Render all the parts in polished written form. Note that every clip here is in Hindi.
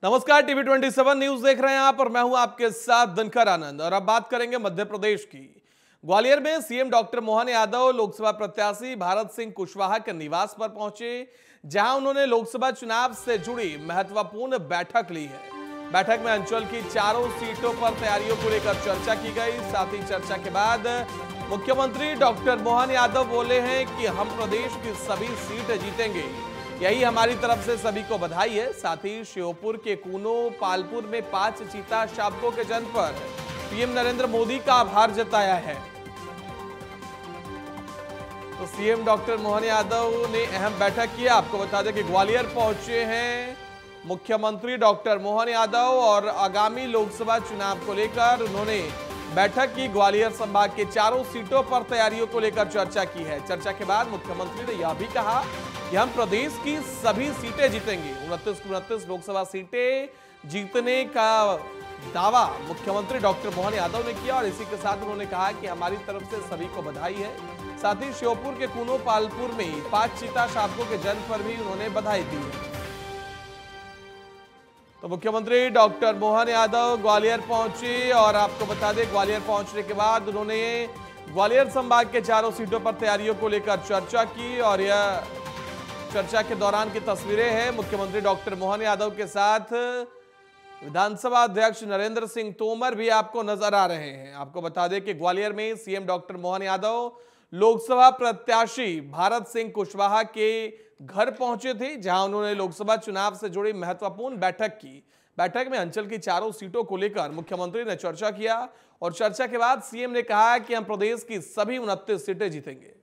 नमस्कार, टीवी 27 न्यूज देख रहे हैं आप और मैं हूं आपके साथ दिनकर आनंद। और अब बात करेंगे मध्य प्रदेश की। ग्वालियर में सीएम डॉक्टर मोहन यादव लोकसभा प्रत्याशी भारत सिंह कुशवाहा के निवास पर पहुंचे, जहां उन्होंने लोकसभा चुनाव से जुड़ी महत्वपूर्ण बैठक ली है। बैठक में अंचल की चारों सीटों पर तैयारियों को लेकर चर्चा की गई। साथ ही चर्चा के बाद मुख्यमंत्री डॉक्टर मोहन यादव बोले हैं कि हम प्रदेश की सभी सीटें जीतेंगे, यही हमारी तरफ से सभी को बधाई है। साथ ही श्योपुर के कूनो पालपुर में 5 चीता शावकों के जन्म पर पीएम नरेंद्र मोदी का आभार जताया है। तो सीएम डॉक्टर मोहन यादव ने अहम बैठक की। आपको बता दें कि ग्वालियर पहुंचे हैं मुख्यमंत्री डॉक्टर मोहन यादव और आगामी लोकसभा चुनाव को लेकर उन्होंने बैठक की। ग्वालियर संभाग के चारों सीटों पर तैयारियों को लेकर चर्चा की है। चर्चा के बाद मुख्यमंत्री ने यह भी कहा कि हम प्रदेश की सभी सीटें जीतेंगे। 29 लोकसभा सीटें जीतने का दावा मुख्यमंत्री डॉक्टर मोहन यादव ने किया और इसी के साथ उन्होंने कहा कि हमारी तरफ से सभी को बधाई है। साथ ही श्योपुर के कूनो पालपुर में 5 चीता शावकों के जन्म पर भी उन्होंने बधाई दी है। तो मुख्यमंत्री डॉक्टर मोहन यादव ग्वालियर पहुंचे और आपको बता दें ग्वालियर पहुंचने के बाद उन्होंने ग्वालियर संभाग के चारों सीटों पर तैयारियों को लेकर चर्चा की और यह चर्चा के दौरान की तस्वीरें हैं। मुख्यमंत्री डॉक्टर मोहन यादव के साथ विधानसभा अध्यक्ष नरेंद्र सिंह तोमर भी आपको नजर आ रहे हैं। आपको बता दें कि ग्वालियर में सीएम डॉक्टर मोहन यादव लोकसभा प्रत्याशी भारत सिंह कुशवाहा के घर पहुंचे थे, जहां उन्होंने लोकसभा चुनाव से जुड़ी महत्वपूर्ण बैठक की। बैठक में अंचल की चारों सीटों को लेकर मुख्यमंत्री ने चर्चा किया और चर्चा के बाद सीएम ने कहा कि हम प्रदेश की सभी 29 सीटें जीतेंगे।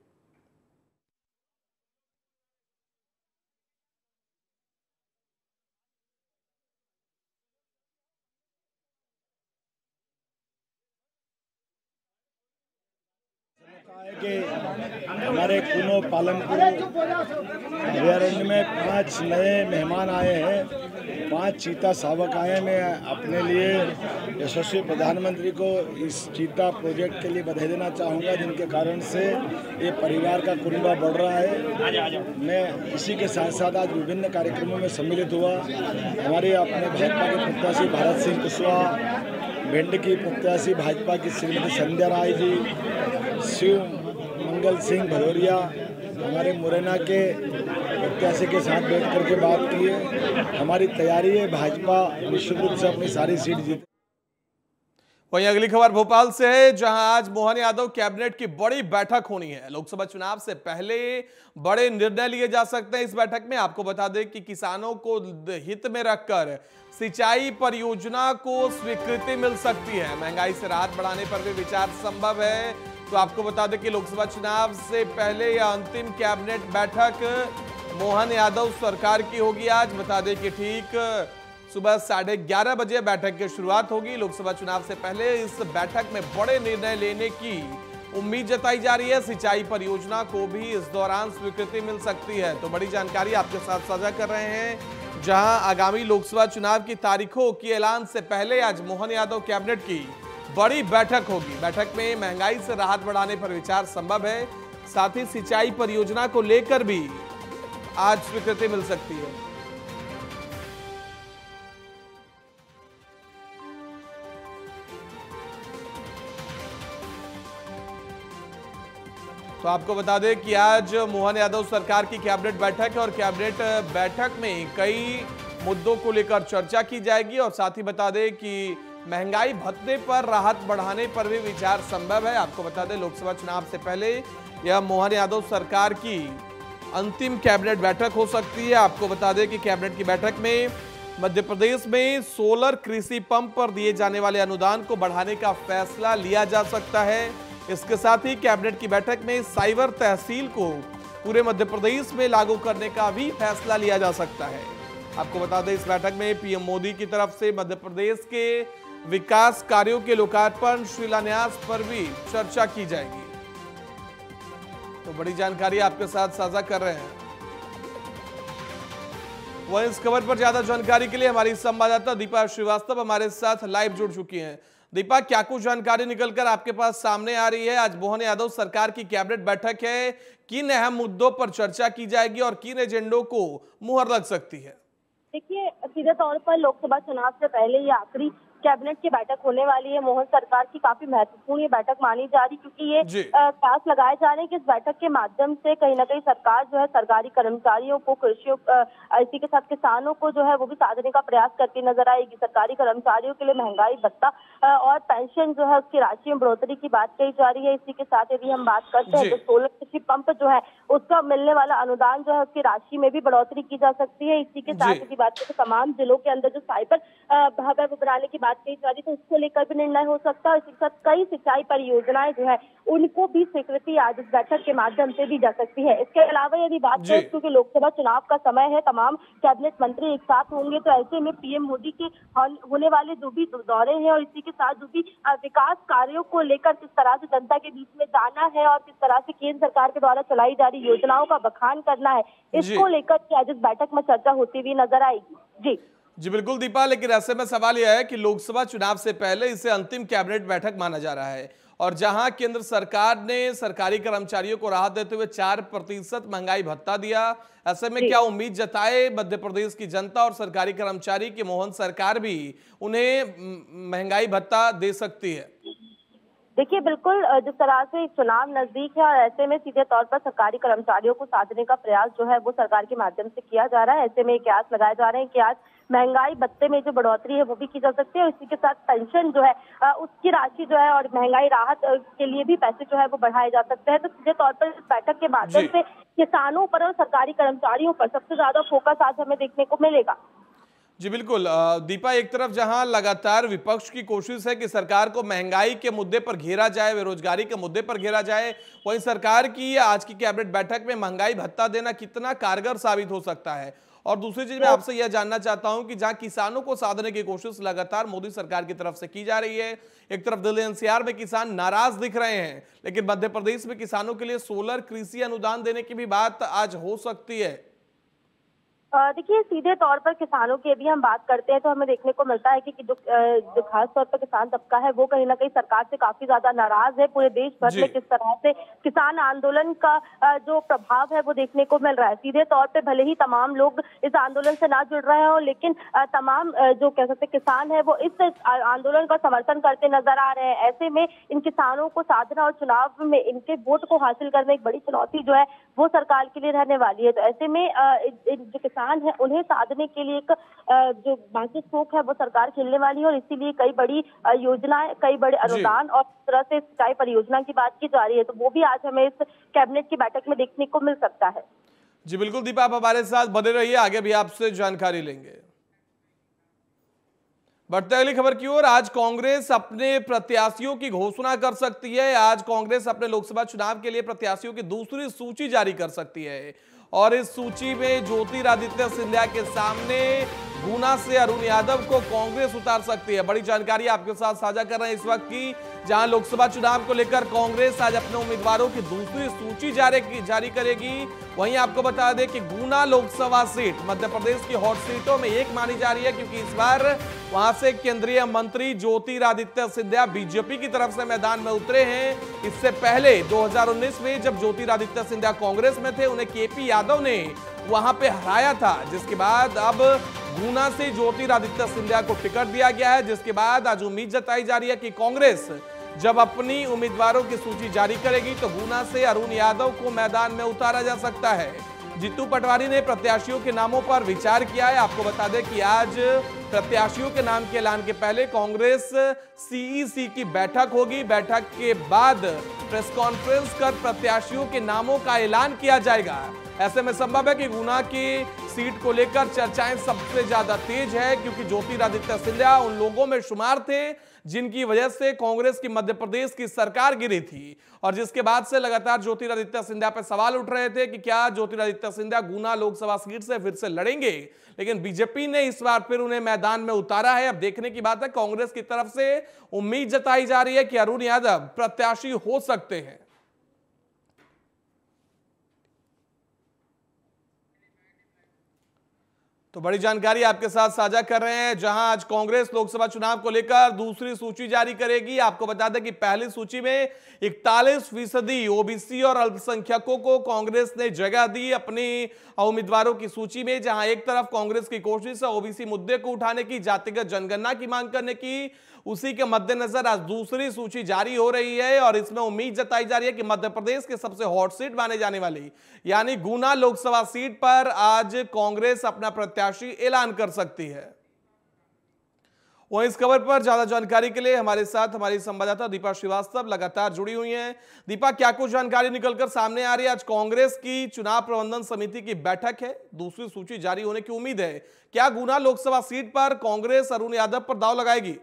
कि हमारे कूनो पालनपुर अभयारण्य में 5 नए मेहमान आए हैं, 5 चीता शावक आए हैं। मैं अपने लिए यशस्वी प्रधानमंत्री को इस चीता प्रोजेक्ट के लिए बधाई देना चाहूँगा, जिनके कारण से ये परिवार का कुनबा बढ़ रहा है। मैं इसी के साथ साथ आज विभिन्न कार्यक्रमों में सम्मिलित हुआ। हमारे अपने भाजपा के प्रत्याशी भारत सिंह कुशवाहा, भिंड की प्रत्याशी भाजपा की श्रीमती संध्या राय जी, शिव मंगल सिंह भदौरिया, हमारे मुरैना के प्रत्याशी के साथ बैठ करके बात की है। हमारी तैयारी है, भाजपा निश्चित रूप से अपनी सारी सीट जीते। वहीं अगली खबर भोपाल से है, जहां आज मोहन यादव कैबिनेट की बड़ी बैठक होनी है। लोकसभा चुनाव से पहले बड़े निर्णय लिए जा सकते हैं इस बैठक में। आपको बता दें कि किसानों को हित में रखकर सिंचाई परियोजना को स्वीकृति मिल सकती है। महंगाई से राहत बढ़ाने पर भी विचार संभव है। तो आपको बता दें कि लोकसभा चुनाव से पहले यह अंतिम कैबिनेट बैठक मोहन यादव सरकार की होगी। आज बता दें कि ठीक सुबह 11:30 बजे बैठक की शुरुआत होगी। लोकसभा चुनाव से पहले इस बैठक में बड़े निर्णय लेने की उम्मीद जताई जा रही है। सिंचाई परियोजना को भी इस दौरान स्वीकृति मिल सकती है। तो बड़ी जानकारी आपके साथ साझा कर रहे हैं, जहां आगामी लोकसभा चुनाव की तारीखों के ऐलान से पहले आज मोहन यादव कैबिनेट की बड़ी बैठक होगी। बैठक में महंगाई से राहत बढ़ाने पर विचार संभव है। साथ ही सिंचाई परियोजना को लेकर भी आज स्वीकृति मिल सकती है। तो आपको बता दें कि आज मोहन यादव सरकार की कैबिनेट बैठक है और कैबिनेट बैठक में कई मुद्दों को लेकर चर्चा की जाएगी। और साथ ही बता दें कि महंगाई भत्ते पर राहत बढ़ाने पर भी विचार संभव है। आपको बता दें लोकसभा चुनाव से पहले यह मोहन यादव सरकार की अंतिम कैबिनेट बैठक हो सकती है। आपको बता दें कि कैबिनेट की बैठक में मध्य प्रदेश में सोलर कृषि पंप पर दिए जाने वाले अनुदान को बढ़ाने का फैसला लिया जा सकता है। इसके साथ ही कैबिनेट की बैठक में साइबर तहसील को पूरे मध्य प्रदेश में लागू करने का भी फैसला लिया जा सकता है। आपको बता दें इस बैठक में पीएम मोदी की तरफ से मध्य प्रदेश के विकास कार्यों के लोकार्पण शिलान्यास पर भी चर्चा की जाएगी। तो बड़ी जानकारी आपके साथ साझा कर रहे हैं। वहीं इस खबर पर ज्यादा जानकारी के लिए हमारी संवाददाता दीपा श्रीवास्तव हमारे साथ लाइव जुड़ चुकी हैं। दीपा, क्या कुछ जानकारी निकलकर आपके पास सामने आ रही है? आज मोहन यादव सरकार की कैबिनेट बैठक है, किन अहम मुद्दों पर चर्चा की जाएगी और किन एजेंडों को मुहर लग सकती है? देखिए, सीधे तौर पर लोकसभा चुनाव से पहले ये आखिरी कैबिनेट की बैठक होने वाली है। मोहन सरकार की काफी महत्वपूर्ण ये बैठक मानी जा रही, क्योंकि ये कयास लगाए जा रहे हैं कि इस बैठक के माध्यम से कहीं ना कहीं सरकार जो है सरकारी कर्मचारियों को, कृषि इसी के साथ किसानों को जो है वो भी साधने का प्रयास करती नजर आएगी। सरकारी कर्मचारियों के लिए महंगाई भत्ता और पेंशन जो है उसकी राशि में बढ़ोतरी की बात कही जा रही है। इसी के साथ यदि हम बात करते हैं तो सोलर कृषि पंप जो है उसका मिलने वाला अनुदान जो है उसकी राशि में भी बढ़ोतरी की जा सकती है। इसी के साथ यदि बात करें तो तमाम जिलों के अंदर जो साइबर हब है वो बनाने की बात कही जा रही है, तो उसको लेकर भी निर्णय हो सकता है। इसी के साथ कई सिंचाई परियोजनाएं जो है उनको भी स्वीकृति आज इस बैठक के माध्यम से दी जा सकती है। इसके अलावा यदि बात करें, क्योंकि लोकसभा चुनाव का समय है, तमाम कैबिनेट मंत्री एक साथ होंगे, तो ऐसे में पीएम मोदी के होने वाले जो भी दौरे हैं और इसी के साथ जो भी विकास कार्यों को लेकर किस तरह से जनता के बीच में जाना है और किस तरह से केंद्र सरकार के द्वारा चलाई जा रही योजनाओं का बखान करना है, इसको लेकर आज इस बैठक में चर्चा होती हुई नजर आएगी। जी बिल्कुल दीपा, लेकिन ऐसे में सवाल यह है कि लोकसभा चुनाव से पहले इसे अंतिम कैबिनेट बैठक माना जा रहा है और जहां केंद्र सरकार ने सरकारी कर्मचारियों को राहत देते हुए 4% महंगाई भत्ता दिया, ऐसे में क्या उम्मीद जताए मध्य प्रदेश की जनता और सरकारी कर्मचारी की मोहन सरकार भी उन्हें महंगाई भत्ता दे सकती है? देखिए, बिल्कुल जिस तरह से चुनाव नजदीक है और ऐसे में सीधे तौर पर सरकारी कर्मचारियों को साधने का प्रयास जो है वो सरकार के माध्यम से किया जा रहा है। ऐसे में कयास लगाए जा रहे हैं कि आज महंगाई भत्ते में जो बढ़ोतरी है वो भी की जा सकती है और इसी के साथ पेंशन जो है उसकी राशि जो है और महंगाई राहत के लिए भी पैसे जो है वो बढ़ाए जा सकते हैं। तो सीधे तौर पर इस बैठक के माध्यम से किसानों पर और सरकारी कर्मचारियों पर सबसे ज्यादा फोकस आज हमें देखने को मिलेगा। जी बिल्कुल दीपा, एक तरफ जहां लगातार विपक्ष की कोशिश है कि सरकार को महंगाई के मुद्दे पर घेरा जाए, बेरोजगारी के मुद्दे पर घेरा जाए, वहीं सरकार की आज की कैबिनेट बैठक में महंगाई भत्ता देना कितना कारगर साबित हो सकता है। और दूसरी चीज मैं आपसे यह जानना चाहता हूं कि जहां किसानों को साधने की कोशिश लगातार मोदी सरकार की तरफ से की जा रही है, एक तरफ दिल्ली एनसीआर में किसान नाराज दिख रहे हैं, लेकिन मध्य प्रदेश में किसानों के लिए सोलर कृषि अनुदान देने की भी बात आज हो सकती है। देखिए, सीधे तौर पर किसानों की यदि हम बात करते हैं तो हमें देखने को मिलता है कि जो खास तौर पर किसान तबका है वो कहीं ना कहीं सरकार से काफी ज्यादा नाराज है। पूरे देश भर में किस तरह से किसान आंदोलन का जो प्रभाव है वो देखने को मिल रहा है। सीधे तौर पे भले ही तमाम लोग इस आंदोलन से ना जुड़ रहे हो, लेकिन तमाम जो कह सकते किसान है वो इस आंदोलन का समर्थन करते नजर आ रहे हैं। ऐसे में इन किसानों को साधना और चुनाव में इनके वोट को हासिल करना एक बड़ी चुनौती जो है वो सरकार के लिए रहने वाली है। तो ऐसे में जो किसान है उन्हें साधने के लिए एक जो बाकी स्कोप है वो सरकार खेलने वाली है और इसीलिए कई बड़ी योजनाएं, कई बड़े अनुदान और इस तरह से सिंचाई परियोजना की बात की जा रही है, तो वो भी आज हमें इस कैबिनेट की बैठक में देखने को मिल सकता है। जी बिल्कुल दीपा, आप हमारे साथ बने रहिए, आगे भी आपसे जानकारी लेंगे। बढ़ते अगली खबर की ओर, आज कांग्रेस अपने प्रत्याशियों की घोषणा कर सकती है। आज कांग्रेस अपने लोकसभा चुनाव के लिए प्रत्याशियों की दूसरी सूची जारी कर सकती है और इस सूची में ज्योतिरादित्य सिंधिया के सामने गुना से अरुण यादव को कांग्रेस उतार सकती है। बड़ी जानकारी आपके साथ साझा कर रहे हैं इस वक्त की, जहां लोकसभा चुनाव को लेकर कांग्रेस आज अपने उम्मीदवारों की दूसरी सूची जारी करेगी। वहीं आपको बता दें कि गुना लोकसभा सीट मध्य प्रदेश की हॉट सीटों में एक मानी जा रही है, क्योंकि इस बार वहां से केंद्रीय मंत्री ज्योतिरादित्य सिंधिया बीजेपी की तरफ से मैदान में उतरे हैं। इससे पहले 2019 में जब ज्योतिरादित्य सिंधिया कांग्रेस में थे, उन्हें केपी यादव ने वहां पे हराया था, जिसके बाद अब गुना से ज्योतिरादित्य सिंधिया को टिकट दिया गया है, जिसके बाद आज उम्मीद जताई जा रही है कि कांग्रेस जब अपनी उम्मीदवारों की सूची जारी करेगी तो गुना से अरुण यादव को मैदान में उतारा जा सकता है। जीतू पटवारी ने प्रत्याशियों के नामों पर विचार किया है। आपको बता दें कि आज प्रत्याशियों के नाम के ऐलान के पहले कांग्रेस सीईसी की बैठक होगी। बैठक के बाद प्रेस कॉन्फ्रेंस कर प्रत्याशियों के नामों का ऐलान किया जाएगा। ऐसे में संभव है कि गुना की सीट को लेकर चर्चाएं सबसे ज्यादा तेज है, क्योंकि ज्योतिरादित्य सिंधिया उन लोगों में शुमार थे जिनकी वजह से कांग्रेस की मध्य प्रदेश की सरकार गिरी थी और जिसके बाद से लगातार ज्योतिरादित्य सिंधिया पर सवाल उठ रहे थे कि क्या ज्योतिरादित्य सिंधिया गुना लोकसभा सीट से फिर से लड़ेंगे, लेकिन बीजेपी ने इस बार फिर उन्हें मैदान में उतारा है। अब देखने की बात है, कांग्रेस की तरफ से उम्मीद जताई जा रही है कि अरुण यादव प्रत्याशी हो सकते हैं। तो बड़ी जानकारी आपके साथ साझा कर रहे हैं, जहां आज कांग्रेस लोकसभा चुनाव को लेकर दूसरी सूची जारी करेगी। आपको बता दें कि पहली सूची में 41% ओबीसी और अल्पसंख्यकों को कांग्रेस ने जगह दी अपनी उम्मीदवारों की सूची में। जहां एक तरफ कांग्रेस की कोशिश है ओबीसी मुद्दे को उठाने की, जातिगत जनगणना की मांग करने की, उसी के मद्देनजर आज दूसरी सूची जारी हो रही है और इसमें उम्मीद जताई जा रही है कि मध्य प्रदेश के सबसे हॉट सीट माने जाने वाली यानी गुना लोकसभा सीट पर आज कांग्रेस अपना प्रत्याशी ऐलान कर सकती है। वहीं इस खबर पर ज्यादा जानकारी के लिए हमारे साथ हमारी संवाददाता दीपा श्रीवास्तव लगातार जुड़ी हुई हैं। दीपा, क्या कुछ जानकारी निकलकर सामने आ रही है? आज कांग्रेस की चुनाव प्रबंधन समिति की बैठक है, दूसरी सूची जारी होने की उम्मीद है। क्या गुना लोकसभा सीट पर कांग्रेस अरुण यादव पर दांव लगाएगी?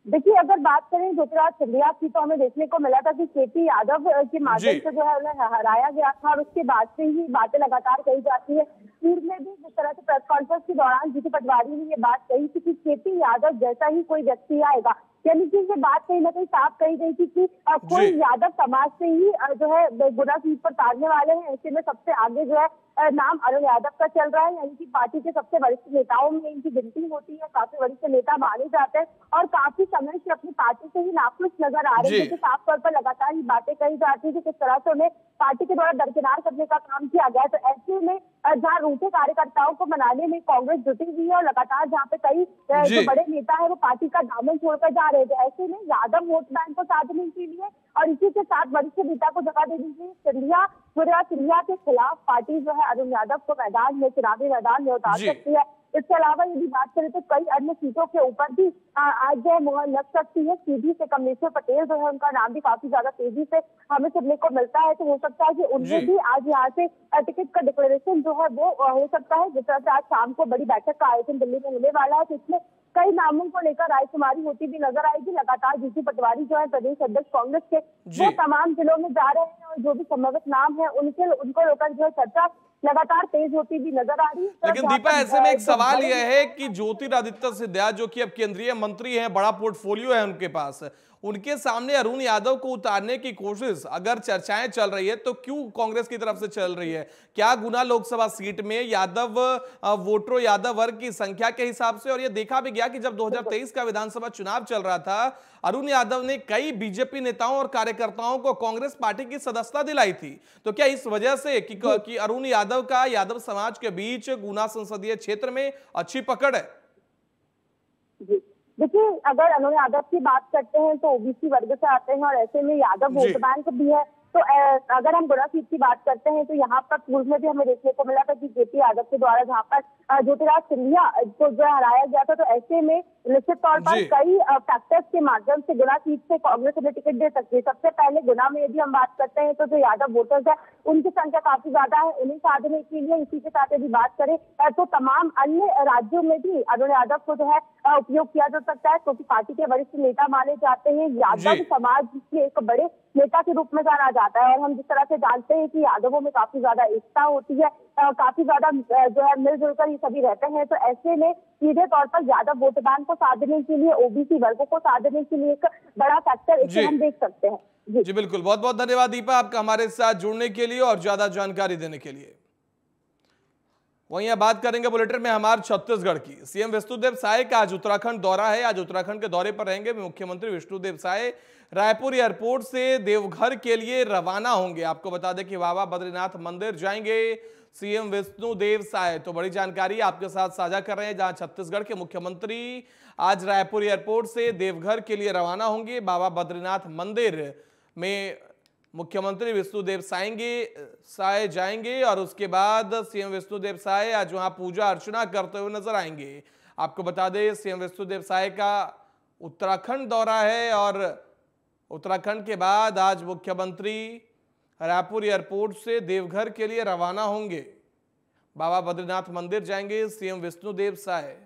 देखिए, अगर बात करें ज्योतिराज सिंधिया की तो हमें देखने को मिला था कि केपी यादव के माध्यम से जो है उन्हें हराया गया था और उसके बाद से ही बातें लगातार कही जाती है। पूर्व में भी जिस तरह से प्रेस कॉन्फ्रेंस के दौरान जीतू पटवारी ने ये बात कही थी कि केपी यादव जैसा ही कोई व्यक्ति आएगा, यानी कि ये बात कहीं ना कहीं साफ कही गई थी कि कोई यादव समाज से ही जो है गुना सीट पर तारने वाले हैं। ऐसे में सबसे आगे जो है नाम अरुण यादव का चल रहा है, यानी कि पार्टी के सबसे वरिष्ठ नेताओं में इनकी गिनती होती है, काफी वरिष्ठ नेता माने जाते हैं और काफी समय से अपनी पार्टी से ही नाखुश नजर आ रहे हैं। तो साफ तौर पर लगातार ही बातें कही जाती है कि किस तरह से उन्हें पार्टी के द्वारा दरकिनार करने का काम किया गया। तो ऐसे में जहाँ रूठे कार्यकर्ताओं को मनाने में कांग्रेस जुटी हुई है और लगातार जहाँ पे कई जो बड़े नेता है वो पार्टी का दामन छोड़कर जा रहे थे, ऐसे में यादव वोट बैंक को साधने के लिए और इसी के साथ वरिष्ठ नेता को जगह देने के लिए सिंधिया के खिलाफ पार्टी जो है अरुण यादव को चुनावी मैदान में उतार सकती है। इसके अलावा यदि बात करें तो कई अन्य सीटों के ऊपर भी आज जो मोहर लग सकती है। सीधी से कमलेश्वर पटेल जो है उनका नाम भी काफी ज्यादा तेजी से हमें सुनने को मिलता है, तो हो सकता है कि उनमें भी आज यहाँ से टिकट का डिक्लेरेशन जो है वो हो सकता है। जिस तरह से आज शाम को बड़ी बैठक का आयोजन दिल्ली में होने वाला है, तो इसमें कई नामों को लेकर रायशुमारी होती भी नजर आएगी। लगातार जीतू पटवारी जो है प्रदेश अध्यक्ष कांग्रेस के, वो तमाम जिलों में जा रहे हैं और जो भी संभावित नाम है उनको लेकर जो है चर्चा लगातार तेज होती भी नजर आ रही है। लेकिन दीपा, ऐसे में एक सवाल यह है कि ज्योतिरादित्य सिंधिया जो कि अब केंद्रीय मंत्री हैं, बड़ा पोर्टफोलियो है उनके पास, उनके सामने अरुण यादव को उतारने की कोशिश अगर चर्चाएं चल रही है तो क्यों कांग्रेस की तरफ से चल रही है? क्या गुना लोकसभा सीट में यादव वोटरों, यादव वर्ग की संख्या के हिसाब से, और यह देखा भी गया कि जब 2023 का विधानसभा चुनाव चल रहा था, अरुण यादव ने कई बीजेपी नेताओं और कार्यकर्ताओं को कांग्रेस पार्टी की सदस्यता दिलाई थी। तो क्या इस वजह से कि अरुण यादव का यादव समाज के बीच गुना संसदीय क्षेत्र में अच्छी पकड़ है? देखिए, अगर अरुण यादव की बात करते हैं तो ओबीसी वर्ग से आते हैं और ऐसे में यादव वोट बैंक भी है। तो अगर हम गुना सीट की बात करते हैं तो यहाँ पर पूर्व में भी हमें देखने को मिला था कि केपी यादव के द्वारा जहाँ पर ज्योतिराज सिंधिया को जो हराया गया था, तो ऐसे में निश्चित तौर पर कई फैक्टर्स के माध्यम से गुना सीट से कांग्रेस उन्हें टिकट दे सकती है। सबसे पहले गुना में यदि हम बात करते हैं तो जो यादव वोटर्स है उनकी संख्या काफी ज्यादा है, उन्हें साधने के लिए। इसी के साथ यदि बात करें तो तमाम अन्य राज्यों में भी अरुण यादव को जो है उपयोग किया जा सकता है, क्योंकि पार्टी के वरिष्ठ नेता माने जाते हैं। यादव समाज के एक बड़े नेता के रूप में जाना जाता है और हम जिस तरह से जानते हैं कि यादवों में काफी ज्यादा एकता होती है, काफी ज्यादा जो है मिलजुल कर ये सभी रहते हैं। तो ऐसे में सीधे तौर पर यादव वोट बैंक को साधने के लिए, ओबीसी वर्गों को साधने के लिए एक बड़ा फैक्टर इसे हम देख सकते हैं। जी बिल्कुल, बहुत बहुत धन्यवाद दीपा आपका हमारे साथ जुड़ने के लिए और ज्यादा जानकारी देने के लिए। वहीं अब बात करेंगे बुलेटिन में हमारे छत्तीसगढ़ की। सीएम विष्णुदेव साय का आज उत्तराखंड दौरा है। आज उत्तराखंड के दौरे पर रहेंगे मुख्यमंत्री विष्णुदेव साय। रायपुर एयरपोर्ट से देवघर के लिए रवाना होंगे। आपको बता दें कि बाबा बद्रीनाथ मंदिर जाएंगे सीएम विष्णुदेव साय। तो बड़ी जानकारी आपके साथ साझा कर रहे हैं, जहां छत्तीसगढ़ के मुख्यमंत्री आज रायपुर एयरपोर्ट से देवघर के लिए रवाना होंगे। बाबा बद्रीनाथ मंदिर में मुख्यमंत्री विष्णुदेव साय जाएंगे और उसके बाद सीएम विष्णुदेव साय आज वहां पूजा अर्चना करते हुए नजर आएंगे। आपको बता दें सीएम विष्णुदेव साय का उत्तराखंड दौरा है और उत्तराखंड के बाद आज मुख्यमंत्री रायपुर एयरपोर्ट से देवघर के लिए रवाना होंगे। बाबा बद्रीनाथ मंदिर जाएंगे सीएम विष्णुदेव साय।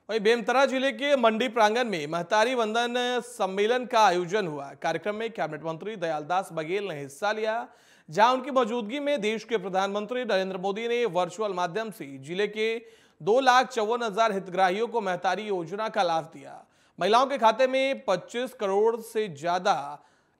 वहीं बेमेतरा जिले के मंडी प्रांगण में महतारी वंदन सम्मेलन का आयोजन हुआ। कार्यक्रम में कैबिनेट मंत्री दयालदास बघेल ने हिस्सा लिया, जहां उनकी मौजूदगी में देश के प्रधानमंत्री नरेंद्र मोदी ने वर्चुअल माध्यम से जिले के 2,54,000 हितग्राहियों को महतारी योजना का लाभ दिया। महिलाओं के खाते में 25 करोड़ से ज्यादा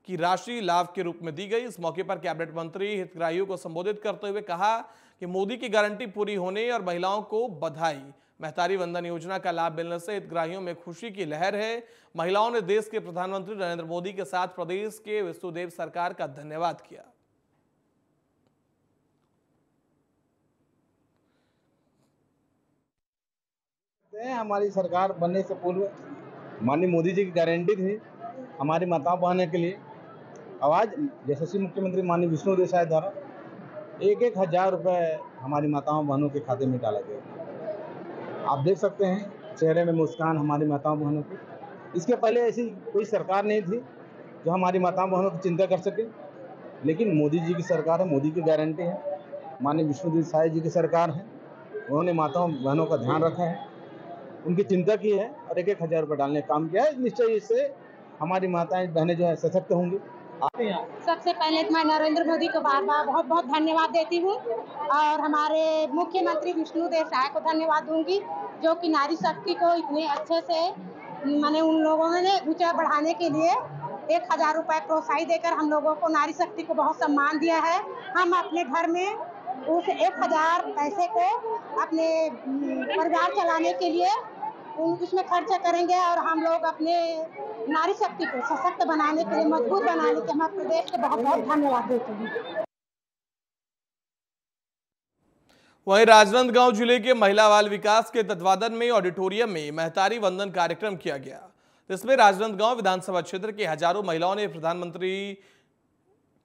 की राशि लाभ के रूप में दी गई। इस मौके पर कैबिनेट मंत्री हितग्राहियों को संबोधित करते हुए कहा कि मोदी की गारंटी पूरी होने और महिलाओं को बधाई। महतारी वंदन योजना का लाभ मिलने से हितग्राहियों में खुशी की लहर है। महिलाओं ने देश के प्रधानमंत्री नरेंद्र मोदी के साथ प्रदेश के विष्णुदेव सरकार का धन्यवाद किया। हमारी सरकार बनने से पूर्व माननीय मोदी जी की गारंटी थी हमारी माताओं बहनों के लिए। अब आज यशस्वी मुख्यमंत्री माननीय विष्णुदेव साय द्वारा 1,000 रुपये हमारी माताओं बहनों के खाते में डाला गया। आप देख सकते हैं चेहरे में मुस्कान हमारी माताओं बहनों की। इसके पहले ऐसी कोई सरकार नहीं थी जो हमारी माताओं बहनों की चिंता कर सके, लेकिन मोदी जी की सरकार है, मोदी की गारंटी है, माननीय विष्णुदेव साय जी की सरकार है। उन्होंने माताओं बहनों का ध्यान रखा है, उनकी चिंता की है और 1,000 रुपये डालने का काम किया है। निश्चय इससे हमारी माताएं बहनें जो है सशक्त होंगी। सबसे पहले मैं नरेंद्र मोदी को बार बार बहुत बहुत धन्यवाद देती हूँ और हमारे मुख्यमंत्री विष्णुदेव साय को धन्यवाद दूंगी, जो कि नारी शक्ति को इतने अच्छे से मैंने उन लोगों ने ऊंचा बढ़ाने के लिए 1,000 रुपये प्रोत्साहित देकर हम लोगों को नारी शक्ति को बहुत सम्मान दिया है। हम अपने घर में उस 1,000 पैसे को अपने परिवार चलाने के लिए उसमें खर्चा करेंगे और हम लोग अपने नारी शक्ति को सशक्त बनाने के लिए, मजबूत बनाने के लिए हमारे प्रदेश को बहुत बहुत धन्यवाद देते हैं। वहीं राजनांदगांव जिले के महिला बाल विकास के तत्वाधान में ऑडिटोरियम में महतारी वंदन कार्यक्रम किया गया। इसमें राजनांदगांव विधानसभा क्षेत्र के हजारों महिलाओं ने प्रधानमंत्री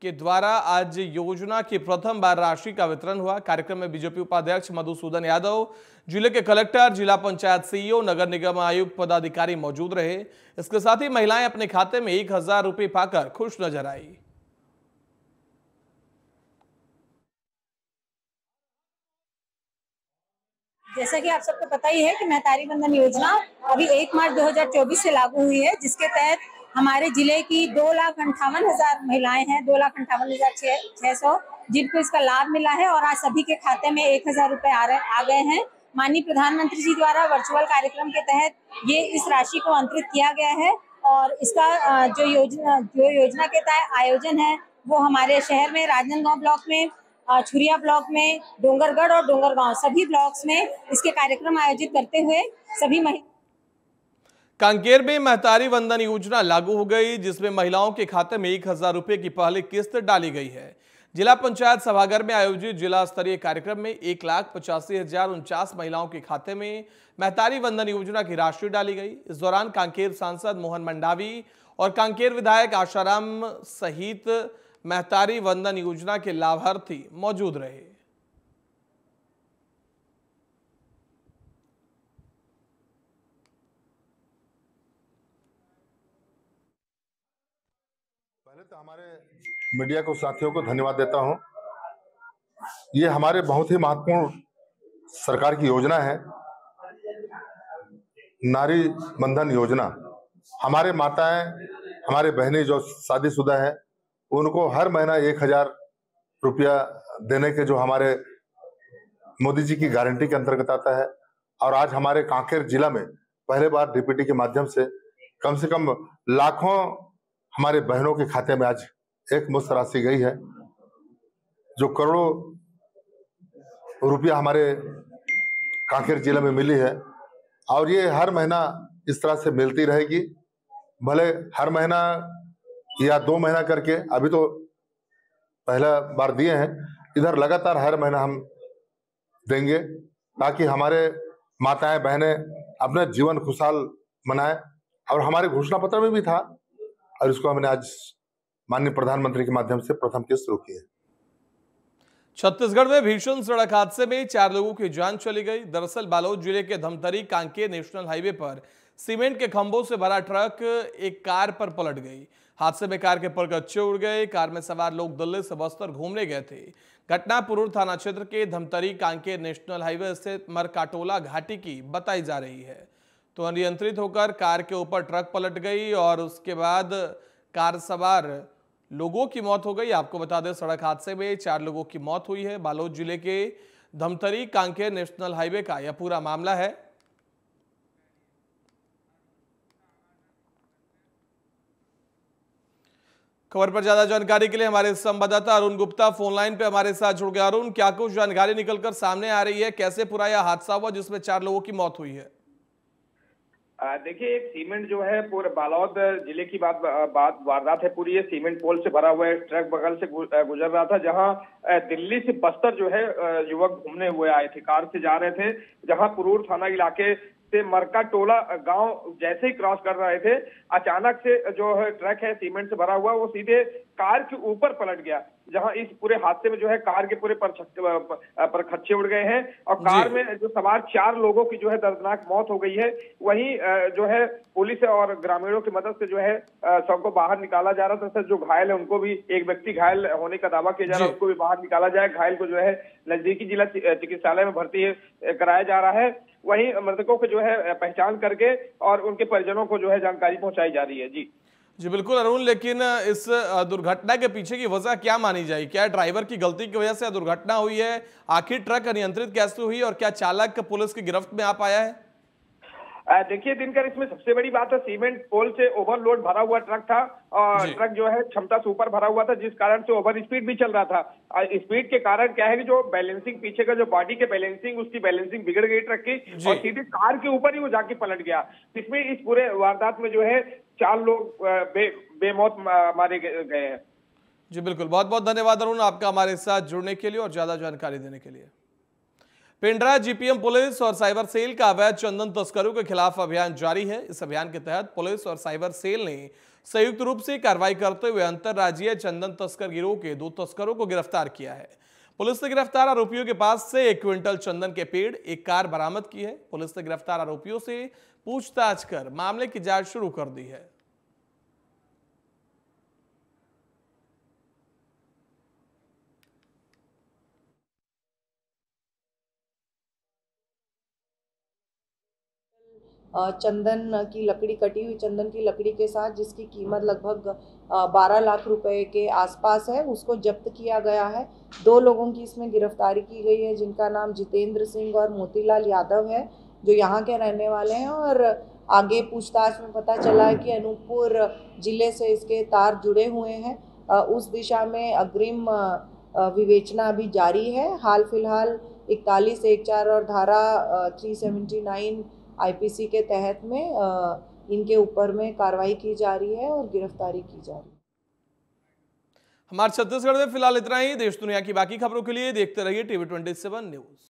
के द्वारा आज योजना की प्रथम बार राशि का वितरण हुआ। कार्यक्रम में बीजेपी उपाध्यक्ष मधुसूदन यादव, जिले के कलेक्टर, जिला पंचायत सीईओ, नगर निगम आयुक्त पदाधिकारी मौजूद रहे। इसके साथ ही महिलाएं अपने खाते में 1,000 रुपये पाकर खुश नजर आई। जैसा कि आप सबको पता ही है कि महतारी वंदन योजना अभी 1 मार्च 2024 से लागू हुई है, जिसके तहत हमारे जिले की 2,58,000 महिलाएं हैं, 2,58,600 जिनको इसका लाभ मिला है और आज सभी के खाते में 1,000 रुपये आ गए हैं। माननीय प्रधानमंत्री जी द्वारा वर्चुअल कार्यक्रम के तहत ये इस राशि को अंतरित किया गया है और इसका जो योजना के तहत आयोजन है वो हमारे शहर में राजनांदगांव ब्लॉक में, छुरिया ब्लॉक में, डोंगरगढ़ और डोंगरगांव सभी ब्लॉक्स में इसके कार्यक्रम आयोजित करते हुए सभी कांकेर में महतारी वंदन योजना लागू हो गई, जिसमें महिलाओं के खाते में 1,000 रुपये की पहली किस्त डाली गई है। जिला पंचायत सभागार में आयोजित जिला स्तरीय कार्यक्रम में 1,85,049 महिलाओं के खाते में महतारी वंदन योजना की राशि डाली गई। इस दौरान कांकेर सांसद मोहन मंडावी और कांकेर विधायक आशाराम सहित महतारी वंदन योजना के लाभार्थी मौजूद रहे। पहले तो हमारे मीडिया को साथियों को धन्यवाद देता हूं। ये हमारे बहुत ही महत्वपूर्ण सरकार की योजना है, नारी वंदन योजना। हमारे माताएं, हमारे बहनें जो शादीशुदा है, उनको हर महीना 1,000 रुपया देने के जो हमारे मोदी जी की गारंटी के अंतर्गत आता है। और आज हमारे कांकेर जिला में पहले बार डीपीटी के माध्यम से कम लाखों हमारे बहनों के खाते में आज एक मुश्त राशि गई है, जो करोड़ों रुपया हमारे कांकेर जिले में मिली है। और ये हर महीना इस तरह से मिलती रहेगी, भले हर महीना या 2 महीना करके। अभी तो पहला बार दिए हैं, इधर लगातार हर महीना हम देंगे ताकि हमारे माताएं बहनें अपना जीवन खुशहाल मनाएं। और हमारे घोषणा पत्र में भी था और इसको हमने आज माननीय प्रधानमंत्री के माध्यम से प्रथम किस्त शुरू की है। छत्तीसगढ़ में भीषण सड़क हादसे में 4 लोगों की जान चली गई। दरअसल बालोद जिले के धमतरी कांकेर नेशनल हाईवे पर सीमेंट के खंभों से भरा ट्रक एक कार पर पलट गई। हादसे में कार के परगच्चे उड़ गए। कार में सवार लोग दिल्ली से बस्तर घूमने गए थे। घटना पुरूर थाना क्षेत्र के धमतरी कांकेर नेशनल हाईवे स्थित मरकाटोला घाटी की बताई जा रही है। तो अनियंत्रित होकर कार के ऊपर ट्रक पलट गई और उसके बाद कार सवार लोगों की मौत हो गई। आपको बता दें, सड़क हादसे में 4 लोगों की मौत हुई है। बालोद जिले के धमतरी कांकेर नेशनल हाईवे का यह पूरा मामला है। खबर पर ज्यादा जानकारी के लिए हमारे संवाददाता अरुण गुप्ता फोन लाइन पे हमारे साथ जुड़ गए। अरुण, क्या कुछ जानकारी निकलकर सामने आ रही है? कैसे पूरा यह हादसा हुआ जिसमें 4 लोगों की मौत हुई है? देखिए, एक सीमेंट जो है पूरे बालोद जिले की बात वारदात है पूरी। ये सीमेंट पोल से भरा हुआ ट्रक बगल से गुजर रहा था, जहां दिल्ली से बस्तर जो है युवक घूमने हुए आए थे, कार से जा रहे थे, जहां पुरूर थाना इलाके से मरका टोला गांव जैसे ही क्रॉस कर रहे थे, अचानक से जो है ट्रक है सीमेंट से भरा हुआ, वो सीधे कार के ऊपर पलट गया, जहां इस पूरे हादसे में जो है कार के पूरे परखच्चे उड़ गए हैं और कार में जो सवार 4 लोगों की जो है दर्दनाक मौत हो गई है। वहीं जो है पुलिस और ग्रामीणों की मदद से जो है सबको बाहर निकाला जा रहा था। जो घायल है उनको भी, एक व्यक्ति घायल होने का दावा किया जा रहा है, उसको भी बाहर निकाला जाए। घायल को जो है नजदीकी जिला चिकित्सालय में भर्ती कराया जा रहा है। वहीं मृतकों को जो है पहचान करके और उनके परिजनों को जो है जानकारी पहुंचाई जा रही है। जी बिल्कुल अरुण, लेकिन इस दुर्घटना के पीछे की वजह क्या मानी जाए? क्या ड्राइवर की गलती की वजह से दुर्घटना हुई है? आखिर ट्रक अनियंत्रित कैसे हुई और क्या चालक पुलिस की गिरफ्त में आ पाया है? देखिए दिनकर, इसमें सबसे बड़ी बात है सीमेंट पोल से ओवरलोड भरा हुआ ट्रक था और ट्रक जो है क्षमता से ऊपर भरा हुआ था, जिस कारण से ओवर स्पीड भी चल रहा था। स्पीड के कारण क्या है कि जो बैलेंसिंग, पीछे का जो बॉडी के बैलेंसिंग, उसकी बैलेंसिंग बिगड़ गई ट्रक की और सीधे कार के ऊपर ही वो जाके पलट गया। इसमें इस पूरे वारदात में जो है 4 लोग बेमौत मारे गए हैं। जी बिल्कुल, बहुत बहुत धन्यवाद अरुण आपका हमारे साथ जुड़ने के लिए और ज्यादा जानकारी देने के लिए। पिंडरा जीपीएम पुलिस और साइबर सेल का अवैध चंदन तस्करों के खिलाफ अभियान जारी है। इस अभियान के तहत पुलिस और साइबर सेल ने संयुक्त रूप से कार्रवाई करते हुए अंतरराज्यीय चंदन तस्कर गिरोह के 2 तस्करों को गिरफ्तार किया है। पुलिस ने गिरफ्तार आरोपियों के पास से 1 क्विंटल चंदन के पेड़, 1 कार बरामद की है। पुलिस ने गिरफ्तार आरोपियों से पूछताछ कर मामले की जांच शुरू कर दी है। चंदन की लकड़ी, कटी हुई चंदन की लकड़ी के साथ, जिसकी कीमत लगभग 12 लाख रुपए के आसपास है, उसको जब्त किया गया है। 2 लोगों की इसमें गिरफ्तारी की गई है, जिनका नाम जितेंद्र सिंह और मोतीलाल यादव है, जो यहाँ के रहने वाले हैं। और आगे पूछताछ में पता चला है कि अनूपपुर जिले से इसके तार जुड़े हुए हैं। उस दिशा में अग्रिम विवेचना अभी जारी है। हाल फिलहाल 41(1)(4) और धारा 379 आईपीसी के तहत में इनके ऊपर में कार्रवाई की जा रही है और गिरफ्तारी की जा रही है। हमारे छत्तीसगढ़ में फिलहाल इतना ही। देश दुनिया की बाकी खबरों के लिए देखते रहिए TV 27 न्यूज।